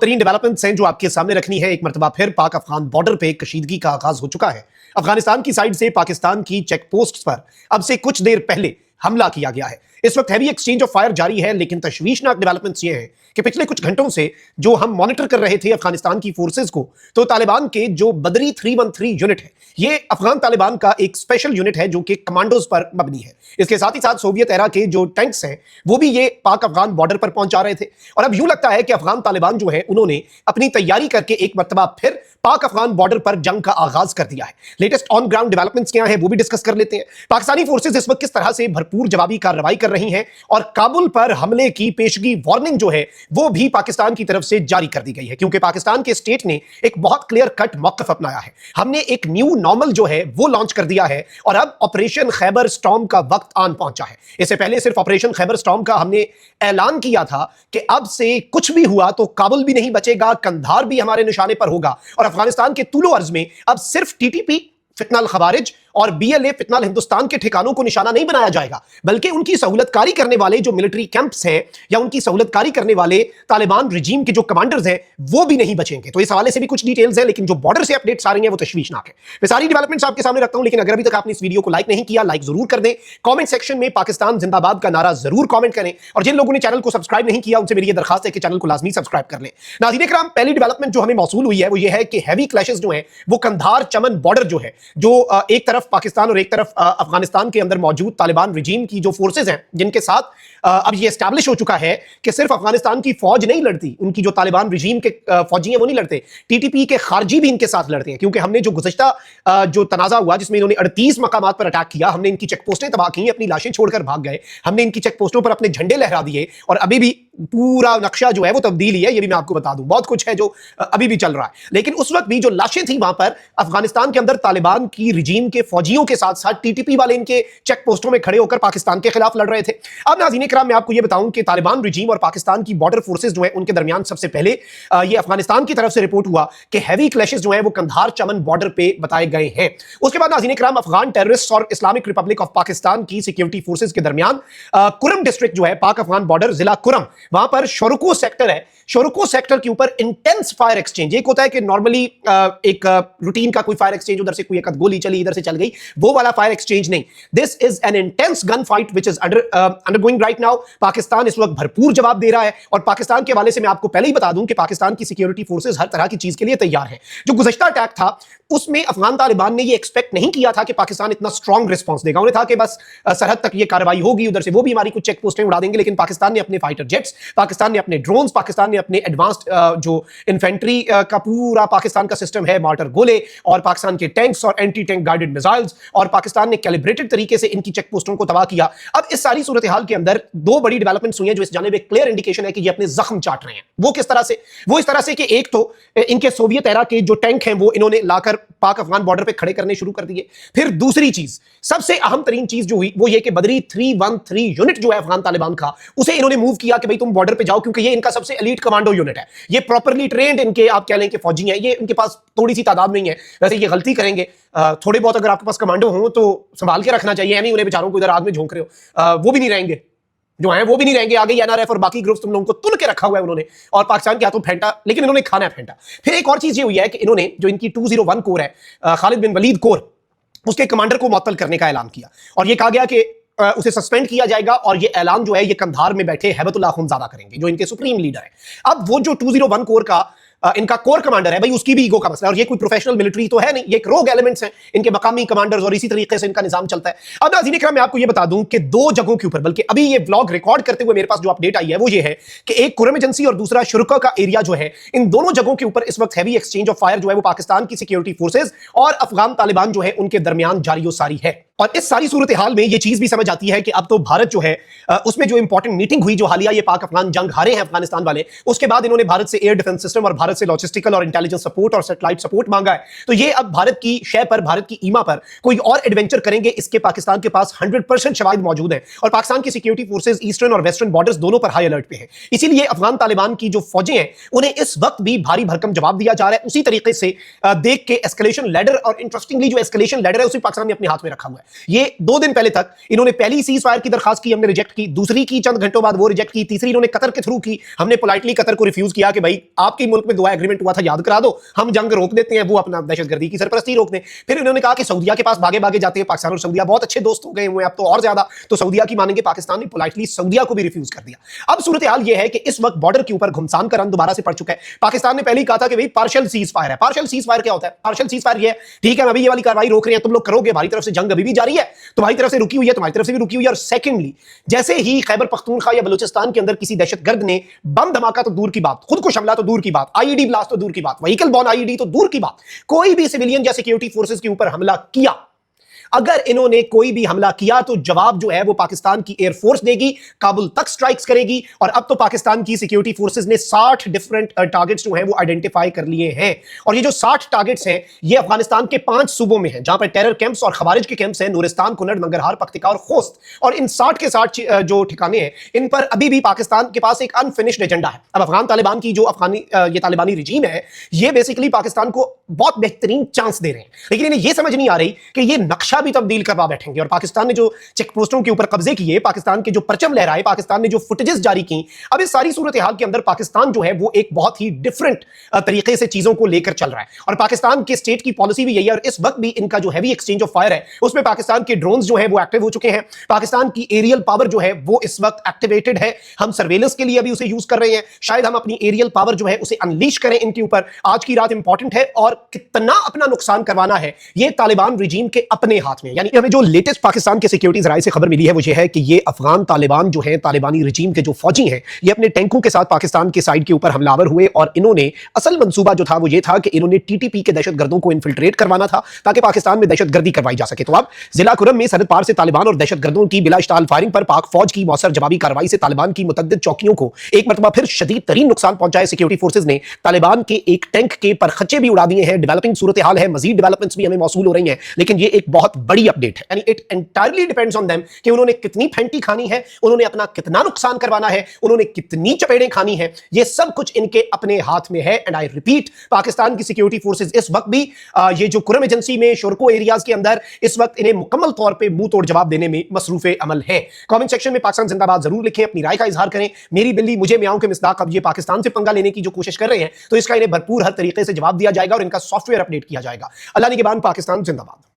तरीन डेवलपमेंट्स हैं जो आपके सामने रखनी है। एक मरतबा फिर पाक अफगान बॉर्डर पे कशीदगी का आगाज हो चुका है। अफगानिस्तान की साइड से पाकिस्तान की चेक पोस्ट पर अब से कुछ देर पहले हमला किया गया है। इस वक्त हैवी एक्सचेंज ऑफ फायर जारी है, लेकिन तशवीशनाक डेवलपमेंट्स ये हैं कि पिछले कुछ घंटों से जो हम मॉनिटर कर रहे थे अफगानिस्तान की फोर्सेस को, तो तालिबान के जो बदरी 313 यूनिट है, ये अफगान तालिबान का एक स्पेशल यूनिट है जो कि कमांडोज पर मबनी है। इसके साथ ही साथ सोवियत एरा के जो टैंक्स हैं वो भी ये पाक अफगान बॉर्डर पर पहुंचा रहे थे। और अब यूं लगता है कि अफगान तालिबान जो है उन्होंने अपनी तैयारी करके एक मरतबा फिर पाक अफगान बॉर्डर पर जंग का आगाज कर दिया है। लेटेस्ट ऑन ग्राउंड डेवलपमेंट्स क्या है वो भी डिस्कस कर लेते हैं। पाकिस्तानी फोर्सेस इस वक्त किस तरह से भरपूर जवाबी कार्रवाई कर रही हैं और काबुल पर हमले की पेशगी वार्निंग जो है वो भी पाकिस्तान की तरफ से जारी कर दी गई है, क्योंकि पाकिस्तान के स्टेट ने एक बहुत क्लियर कट मौक़िफ़ अपनाया है। हमने एक न्यू नॉर्मल जो है वो लॉन्च कर दिया है और अब ऑपरेशन खैबर स्टॉर्म का वक्त आन पहुंचा है। इससे पहले सिर्फ ऑपरेशन खैबर स्टॉर्म का हमने ऐलान किया था कि अब से कुछ भी हुआ तो काबुल भी नहीं बचेगा, कंधार भी हमारे निशाने पर होगा और अफगानिस्तान के तुलो अर्ज में अब सिर्फ टीटीपी फितनल खवारिज और बीएलए फितनल हिंदुस्तान के ठिकानों को निशाना नहीं बनाया जाएगा, बल्कि उनकी सहूलतकारी करने वाले जो मिलिट्री कैंप्स हैं या उनकी सहूलतकारी करने वाले तालिबान रिजीम के जो कमांडर्स हैं वो भी नहीं बचेंगे। तो इस हवाले से भी कुछ डिटेल्स हैं, लेकिन जो बॉर्डर से अपडेट्स आ रही हैं वो तशवीशनाक है। मैं सारी डेवलपमेंट्स आपके सामने रखता हूं, लेकिन अगर अभी तक आपने इस वीडियो को लाइक नहीं किया, लाइक जरूर कर दें। कॉमेंट सेक्शन में पाकिस्तान जिंदाबाद का नारा जरूर कॉमेंट करें और जिन लोगों ने चैनल को सब्सक्राइब नहीं किया उनसे मेरी ये दरखास्त है कि चैनल को लाजमी सब्सक्राइब कर लें। नाज़रीन इकराम, पहली डेवलपमेंट जो हमें मौसूल हुई है वो ये है कि हैवी क्लैशेस जो हैं वो कंधार चमन बॉर्डर जो है, जो एक तरफ पाकिस्तान और एक अफगानिस्तान के अंदर मौजूद तालिबान रिजीम की जो फोर्सेस हैं जिनके साथ अब ये एस्टैब्लिश हो चुका है कि सिर्फ अफगानिस्तान की फौज नहीं लड़ती, उनकी जो तालिबान रिजीम के फौजी हैं वो नहीं लड़ते, टीटीपी के खारजी भी इनके साथ लड़ते हैं। क्योंकि हमने जो गुज़श्ता जो तनाज़ा हुआ जिसमें इन्होंने 38 मकामात पर अटैक किया, हमने इनकी चेक पोस्टें तबाह की, अपनी लाशें छोड़कर भाग गए, हमने इनकी चेक पोस्टों पर अपने झंडे लहरा दिए और अभी भी पूरा नक्शा जो है वो तब्दील ही है। ये भी मैं आपको बता दूं, बहुत कुछ है जो अभी भी चल रहा है। लेकिन उस वक्त भी जो लाशें थी वहां पर अफगानिस्तान के अंदर तालिबान की रिजीम के फौजियों के साथ साथ टीटीपी वाले इनके चेक पोस्टों में खड़े होकर पाकिस्तान के खिलाफ लड़ रहे थे। अब नाज़रीन इकराम, मैं आपको ये बताऊं कि तालिबान रिजीम और पाकिस्तान की बॉर्डर फोर्सेस जो है उनके दरमियान सबसे पहले ये अफगानिस्तान की तरफ से रिपोर्ट हुआ कि हैवी क्लैशेस जो है वो कंधार चमन बॉर्डर पे बताए गए हैं। उसके बाद नाज़रीन इकराम, अफगान टेररिस्ट और इस्लामिक रिपब्लिक ऑफ पाकिस्तान की सिक्योरिटी फोर्सेस के दरमियान कुरम डिस्ट्रिक्ट जो है पाक अफगान बॉर्डर जिला कुरम, वहां पर शोरको सेक्टर है, शोरको सेक्टर के ऊपर इंटेंस फायर एक्सचेंज। एक होता है कि नॉर्मली एक रूटीन का कोई फायर एक्सचेंज, उधर से कोई एक गोली चली इधर से चल गई, वो वाला फायर एक्सचेंज नहीं। This is an intense gun fight which is undergoing right now. Pakistan इस वक्त भरपूर जवाब दे रहा है और पाकिस्तान के हवाले से मैं आपको पहले ही बता दूं कि पाकिस्तान की सिक्योरिटी फोर्सेस हर तरह की चीज के लिए तैयार है। जो गुज़श्ता अटैक था उसमें अफगान तालिबान ने ये एक्सपेक्ट नहीं किया था कि पाकिस्तान इतना स्ट्रॉन्ग रिस्पॉन्स देगा। उन्हें था कि बस सरहद तक ये कार्रवाई होगी, उधर से वो भी हमारी कुछ चेक पोस्टें उड़ा देंगे। लेकिन पाकिस्तान ने अपने फाइटर जेट्स, पाकिस्तान ने अपने ड्रोन्स, पाकिस्तान ने अपने एडवांस्ड जो इन्फेंट्री का पूरा पाकिस्तान का सिस्टम है, मार्टर गोले और पाकिस्तान के टैंक्स और एंटी टैंक गाइडेड मिसाइल्स, और पाकिस्तान ने कैलिब्रेटेड तरीके से इनकी चेक पोस्टों को तबाह किया। अब इस सारी सूरत हाल के अंदर दो बड़ी डेवलपमेंट्स हुई हैं जो इस जानिब एक क्लियर इंडिकेशन है कि ये अपने जख्म चाट रहे हैं। वो किस तरह से? वो इस तरह से कि एक तो इनके सोवियत एरा के जो टैंक हैं वो इन्होंने लाकर पाक अफगान बॉर्डर पे खड़े करने शुरू कर दिए। फिर दूसरी चीज, सबसे अहम तरीन चीज जो हुई वो ये कि बदरी 313 यूनिट जो है अफगान तालिबान का, उसे इन्होंने मूव किया कि भाई तुम बॉर्डर पे जाओ, क्योंकि ये इनका सबसे एलीट कमांडो यूनिट है। ये प्रॉपर्ली ट्रेंड इनके आप कह लें कि फौजी हैं। ये इनके पास थोड़ी सी तादाद नहीं है, वैसे ये गलती करेंगे थोड़े बहुत। अगर आपके पास कमांडो हो तो संभाल के रखना चाहिए, नहीं उन्हें बेचारों को इधर आग में झोंक रहे हो, वो भी नहीं रहेंगे जो है, वो भी नहीं रहेंगे। आगे एनआरएफ और बाकी ग्रुप्स तुम लोगों को तुल के रखा हुआ है उन्होंने, और पाकिस्तान के हाथों फेंटा, लेकिन इन्होंने खाना है फेंटा। फिर एक और चीज ये हुई है कि इन्होंने जो इनकी 201 कोर है, खालिद बिन वलीद कोर, उसके कमांडर को मुअत्तल करने का ऐलान किया और ये कहा गया कि उसे सस्पेंड किया जाएगा और ये ऐलान जो है ये कंधार में बैठे हैबतुल्लाह खुनज़ादा करेंगे, जो इनके सुप्रीम लीडर है। अब वो जो 201 कोर का इनका कोर कमांडर है भाई, उसकी भी ईगो का मसला है और ये कोई प्रोफेशनल मिलिट्री तो है नहीं, ये एक रोग एलिमेंट्स हैं इनके मकामी कमांडर्स और इसी तरीके से इनका निजाम चलता है। अब नाज़रीन इकराम, मैं आपको ये बता दूं कि दो जगहों के ऊपर, बल्कि अभी ये व्लॉग रिकॉर्ड करते हुए मेरे पास जो अपडेट आई है वो ये है कि एक कुरम एजेंसी और दूसरा शुरका का एरिया जो है, इन दोनों जगहों के ऊपर इस वक्त हैवी एक्सचेंज ऑफ फायर जो है वो पाकिस्तान की सिक्योरिटी फोर्सेज और अफगान तालिबान जो है उनके दरमियान जारी सारी है। और इस सारी सूरत हाल में ये चीज भी समझ आती है कि अब तो भारत जो है उसमें जो इंपॉर्टेंट मीटिंग हुई, जो हालिया ये पाक अफगान जंग हारे हैं अफगानिस्तान वाले, उसके बाद इन्होंने भारत से एयर डिफेंस सिस्टम और भारत से लॉजिस्टिकल और इंटेलिजेंस सपोर्ट और सैटेलाइट सपोर्ट मांगा है। तो ये अब भारत की शय पर, भारत की ईमा पर कोई और एडवेंचर करेंगे, इसके पाकिस्तान के पास 100% शवाहिद मौजूद है। और पाकिस्तान की सिक्योरिटी फोर्सेज ईस्टर्न और वेस्टर्न बॉर्डर्स दोनों पर हाई अलर्ट पे है। इसीलिए अफगान तालिबान की जो फौजें हैं उन्हें इस वक्त भी भारी भरकम जवाब दिया जा रहा है। उसी तरीके से देख के एस्केलेशन लैडर, और इंटरेस्टिंगली जो एस्केलेशन लैडर है उसे पाकिस्तान ने अपने हाथ में रखा हुआ है। ये 2 दिन पहले तक इन्होंने पहली सीज फायर की दरखास्त की, हमने रिजेक्ट की, दूसरी की चंद घंटों बाद वो रिजेक्ट की, तीसरी इन्होंने कतर के थ्रू की, हमने पोलाइटली कतर को रिफ्यूज किया कि भाई आपके मुल्क में दुआ एग्रीमेंट हुआ था, याद करा दो, हम जंग रोक देते हैं, वो अपना दहशतगर्दी की सरपरस्ती रोक दें। फिर इन्होंने कहा कि सऊदिया के पास भागे भागे जाते हैं, पाकिस्तान और सऊदिया बहुत अच्छे दोस्त हो गए हुए अब तो और ज्यादा, तो सऊदिया की मानेंगे। पाकिस्तान ने पोलाइटली सऊदिया को भी रिफ्यूज कर दिया। अब सूरत हाल यह है कि इस वक्त बॉर्डर के ऊपर घुमसान का रंग दोबारा से पड़ चुका है। पाकिस्तान ने पहले ही कहा था कि भाई पार्शियल सीज फायर है। पार्शियल सीज फायर क्या होता है? पार्शियल सीज फायर ये है, ठीक है अभी ये वाली कार्रवाई रोक रहे हैं, तुम लोग करोगे, हमारी तरफ से जंग अभी भी जारी है, तुम्हारी तरफ से रुकी हुई है, तुम्हारी तरफ से भी रुकी हुई है। और सेकंडली, जैसे ही खैबर पख्तूनख्वा या बलूचिस्तान के अंदर किसी दहशतगर्द ने बम धमाका तो दूर की बात, खुदकुश हमला तो दूर की बात, आईईडी ब्लास्ट तो दूर की बात, व्हीकल बॉर्न आईईडी तो दूर की बात, कोई भी सिविलियन या सिक्योरिटी फोर्सेस के ऊपर हमला किया, अगर इन्होंने कोई भी हमला किया तो जवाब जो है वो पाकिस्तान की एयरफोर्स देगी, काबुल तक स्ट्राइक्स करेगी। और अब तो पाकिस्तान की सिक्योरिटी फोर्सेस ने 60 डिफरेंट टारगेट्स जो हैं वो आइडेंटिफाई कर लिए हैं। और ये जो 60 टारगेट्स हैं ये अफगानिस्तान के 5 सूबों में हैं, जहां पर टेरर कैंप्स और खवारिज के कैंप्स हैं, नूरिस्तान, कुनड़, नंगरहार, पख्तिका और खोस्त। और इन 60 के 60 जो ठिकाने हैं, इन पर अभी भी पाकिस्तान के पास एक अनफिनिश्ड एजेंडा है। अब अफगान तालिबान की जो ये तालिबानी रिजीम है, ये बेसिकली पाकिस्तान को बहुत बेहतरीन चांस दे रहे हैं, लेकिन इन्हें यह समझ नहीं आ रही कि ये नक्शा भी तब्दील करवा बैठेंगे। और पाकिस्तान ने जो चेक पोस्टों के ऊपर कब्जे किए, पाकिस्तान के जो परचम लहराए, पाकिस्तान ने जो फुटेजेस जारी की, अब इस सारी सूरत हाल के अंदर पाकिस्तान जो है वो एक बहुत ही डिफरेंट तरीके से चीजों को लेकर चल रहा है। और पाकिस्तान के स्टेट की पॉलिसी भी यही है। और इस वक्त भी इनका जो हैवी एक्सचेंज ऑफ फायर है उसमें पाकिस्तान के ड्रोन्स जो है वो एक्टिव हो चुके हैं। पाकिस्तान की एरियल पावर जो है वो इस वक्त एक्टिवेटेड है। हम सर्वेलेंस के लिए अभी उसे यूज कर रहे हैं, शायद हम अपनी एरियल पावर जो है उसे अनलीश करें इनके ऊपर। आज की रात इंपॉर्टेंट है और कितना अपना नुकसान करवाना है ये तालिबान रिजीम के अपने हाथ में। यानी हमें जो लेटेस्ट पाकिस्तान के सिक्योरिटी जराये से खबर मिली है वो ये है कि ये अफगान तालिबान जो है, तालिबानी रिजीम के जो फौजी हैं, ये अपने टैंकों के साथ पाकिस्तान के साइड के ऊपर हमलावर हुए। और इन्होंने असल मंसूबा जो था वो ये था कि इन्होंने टीटीपी के दहशतगर्दों को इन्फिल्ट्रेट करवाना था ताकि पाकिस्तान में दहशतगर्दी करवाई जा सके। तो अब जिला कुरम में सरहद पार से तालिबान और दहशतगर्दों की बिला इश्ताल फायरिंग पर पाक फौज की मौसर जवाबी कार्रवाई से तालिबान की मुतअद्दिद चौकियों को एक मरतबा फिर शदीद तरीन नुकसान पहुंचाए। सिक्योरिटी फोर्सेज ने तालिबान के एक टैंक के परखच्चे भी उड़ा दिए हैं। डेवलपिंग सूरत हाल है, मजीद डेवलपमेंट्स भी हमें मौसूल हो रही हैं, लेकिन ये एक बहुत बड़ी अपडेट है। यानी it entirely depends on them कि उन्होंने कितनी फेंटी खानी है, उन्होंने अपना कितना नुकसान करवाना है, उन्होंने कितनी चपेड़ें खानी है, ये सब कुछ इनके अपने हाथ में है। एंड आई रिपीट, पाकिस्तान की सिक्योरिटी फोर्सेज इस वक्त भी ये जो कुरम एजेंसी में शोरको एरियाज के अंदर इस वक्त इन्हें मुकम्मल तौर पे मुंह तोड़ जवाब देने में मसरूफे अमल है। कमेंट सेक्शन में पाकिस्तान जिंदाबाद जरूर लिखें, अपनी राय का इजहार करें। मेरी बिल्ली मुझे म्याऊं के मिसदाक अब ये पाकिस्तान से पंगा लेने की जो कोशिश कर रहे हैं तो इसका इन्हें भरपूर हर तरीके से जवाब दिया जाएगा और इनका सॉफ्टवेयर अपडेट किया जाएगा। अल्लाह निगहबान, पाकिस्तान जिंदाबाद।